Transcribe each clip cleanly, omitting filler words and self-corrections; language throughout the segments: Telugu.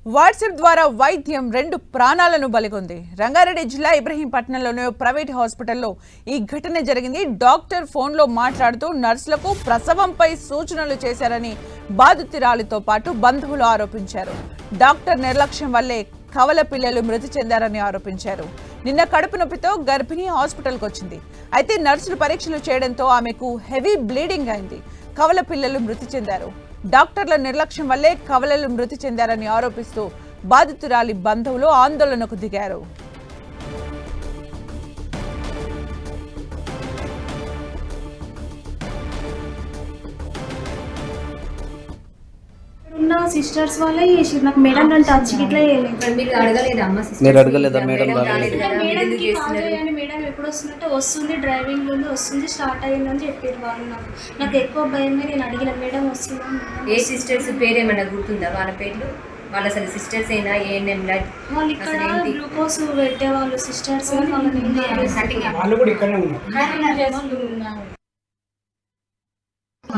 వాట్సాప్ ద్వారా వైద్యం 2 ప్రాణాలను బలిగొంది. రంగారెడ్డి జిల్లా ఇబ్రహీంపట్నంలోని ప్రైవేట్ హాస్పిటల్లో ఈ ఘటన జరిగింది. డాక్టర్ ఫోన్లో మాట్లాడుతూ నర్సులకు ప్రసవంపై సూచనలు చేశారని బాధితురాలితో పాటు బంధువులు ఆరోపించారు. డాక్టర్ నిర్లక్ష్యం వల్లే కవల పిల్లలు మృతి చెందారని ఆరోపించారు. నిన్న కడుపు నొప్పితో గర్భిణి హాస్పిటల్కి వచ్చింది. అయితే నర్సులు పరీక్షలు చేయడంతో ఆమెకు హెవీ బ్లీడింగ్ అయింది. కవల పిల్లలు మృతి చెందారు. డాక్టర్ల నిర్లక్ష్యం వల్లే కవలలు మృతి చెందారని ఆరోపిస్తూ బాధితురాలి బంధువులు ఆందోళనకు దిగారు. సిస్టర్స్ వాళ్ళే చేసి నాకు మేడం నన్ను టచ్ ఇట్లా అడగలేదా మేడం మేడం ఎప్పుడు వస్తుందంటే వస్తుంది, డ్రైవింగ్ లో వస్తుంది, స్టార్ట్ అయ్యిందని చెప్పారు వాళ్ళు. నాకు ఎక్కువ భయమే. నేను అడిగిన మేడం వస్తుందా. ఏ సిస్టర్స్ పేరు ఏమైనా గుర్తుందా? వాళ్ళ పేర్లు వాళ్ళ అసలు సిస్టర్స్ అయినా ఏఎన్ఎం వాళ్ళు ఇక్కడ గ్లూకోజ్ పెట్టే వాళ్ళు సిస్టర్స్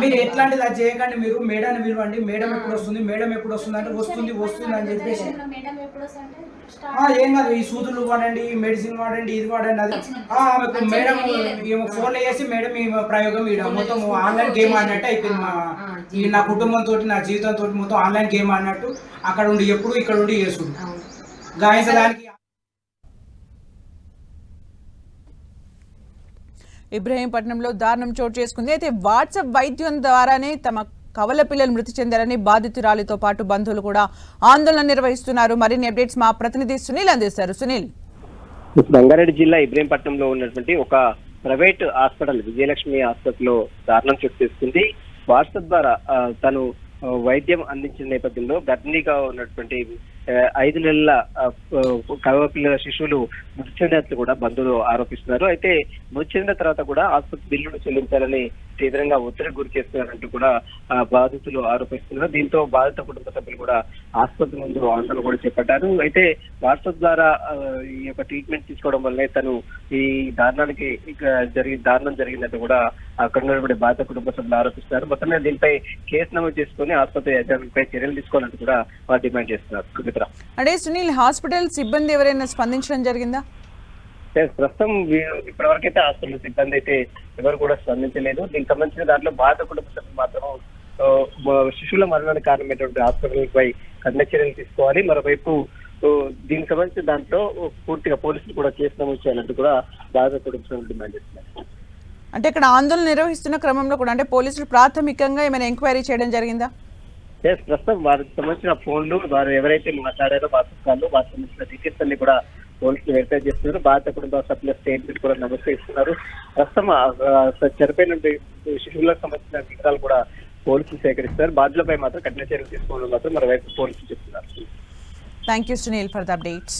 మీరు ఎట్లాంటిది అది చేయకండి. మీరు మేడాన్ని పిలవండి. మేడం ఎప్పుడు వస్తుంది, మేడం ఎప్పుడు వస్తుంది అంటే వస్తుంది వస్తుంది అని చెప్పేసి ఏం కాదు. ఈ సూదులు వాడండి, మెడిసిన్ వాడండి, ఇది వాడండి. అది ఆమెకు మేడం ఫోన్లో చేసి మేడం ఈ ప్రయోగం మొత్తం ఆన్లైన్ గేమ్ ఆడినట్టు అయిపోయింది. నా కుటుంబంతో నా జీవితంతో మొత్తం ఆన్లైన్ గేమ్ ఆడినట్టు అక్కడ ఉండి ఎప్పుడు ఇక్కడ ఉండి చేస్తుంది గాయించడానికి. ఇబ్రహీంపట్నంలో దారుణం చోటు చేసుకుంది. అయితే వాట్సాప్ వైద్యం ద్వారానే తమ కవల పిల్లలు మృతి చెందారని బాధితురాలితో పాటు బంధువులు కూడా ఆందోళన నిర్వహిస్తున్నారు. మరిన్ని అప్డేట్స్ మా ప్రతినిధి సునీల్ అందిస్తారు. సునీల్, రంగారెడ్డి జిల్లా ఇబ్రహీంపట్నంలో ఉన్నటువంటి ఒక ప్రైవేట్ హాస్పిటల్ విజయలక్ష్మి హాస్పిటల్లో దారుణం చోటు చేసుకుంది. వాట్సాప్ ద్వారా తను వైద్యం అందించిన నేపథ్యంలో గర్భిణీగా ఉన్నటువంటి 5 నెలల కవపిల్లల శిశువులు మృతి చెందినట్లు కూడా బంధువులు ఆరోపిస్తున్నారు. అయితే మృతి చెందిన తర్వాత కూడా ఆసుపత్రి బిల్లులు చెల్లించాలని తీవ్రంగా ఒత్తిడికి గురి చేస్తున్నారంటూ కూడా బాధితులు ఆరోపిస్తున్నారు. దీంతో బాధిత కుటుంబ సభ్యులు కూడా ఆసుపత్రి ముందు ఆందోళన కూడా చేపట్టారు. అయితే వాట్సాప్ ద్వారా ఈ యొక్క ట్రీట్మెంట్ తీసుకోవడం వల్లే తను ఈ దారుణానికి దారుణం జరిగిందంటూ కూడా అక్కడ ఉన్నటువంటి బాధిత కుటుంబ సభ్యులు ఆరోపిస్తున్నారు. మొత్తం దీనిపై కేసు నమోదు చేసుకుని ఆసుపత్రి యజమానిపై చర్యలు తీసుకోవాలంటూ కూడా వారు డిమాండ్ చేస్తున్నారు. అంటే సునీల్, హాస్పిటల్ సిబ్బంది ఎవరైనా స్పందించడం జరిగిందా? ప్రస్తుతం ఇప్పటివరకైతే హాస్పిటల్ సిబ్బంది అయితే ఎవరు కూడా స్పందించలేదు. దీనికి సంబంధించిన దాంట్లో బాధిత కుటుంబ సభ్యులు మాత్రం శిశువుల మరణానికి కారణమైనటువంటి హాస్పిటల్ పై కఠిన చర్యలు తీసుకోవాలి. మరోవైపు దీనికి సంబంధించిన దాంట్లో పూర్తిగా పోలీసులు కూడా కేసు నమోదు చేయాలంటూ కూడా బాధిత కుటుంబ సభ్యులు డిమాండ్ చేస్తున్నారు. అంటే ఇక్కడ ఆందోళన నిర్వహిస్తున్న క్రమంలో కూడా అంటే పోలీసులు ప్రాథమికంగా ఏమైనా ఎంక్వైరీ చేయడం జరిగిందా? ప్రస్తుతం వారికి సంబంధించిన ఫోన్లు వారు ఎవరైతే మాట్లాడారో వాట్సాప్ వారికి సంబంధించిన డీటెయిల్స్ అన్ని కూడా పోలీసులు వెరిఫై చేస్తున్నారు. బాధిత కుటుంబ సభ్యుల స్టేట్మెంట్ కూడా నమోదు చేస్తున్నారు. ప్రస్తుతం చనిపోయిన శిశువులకు సంబంధించిన వివరాలు కూడా పోలీసులు సేకరిస్తారు. బాధ్యులపై మాత్రం కఠిన చర్యలు తీసుకోవడం మాత్రం మరోవైపు పోలీసులు చెప్తున్నారు. Thank you Sunil for the updates.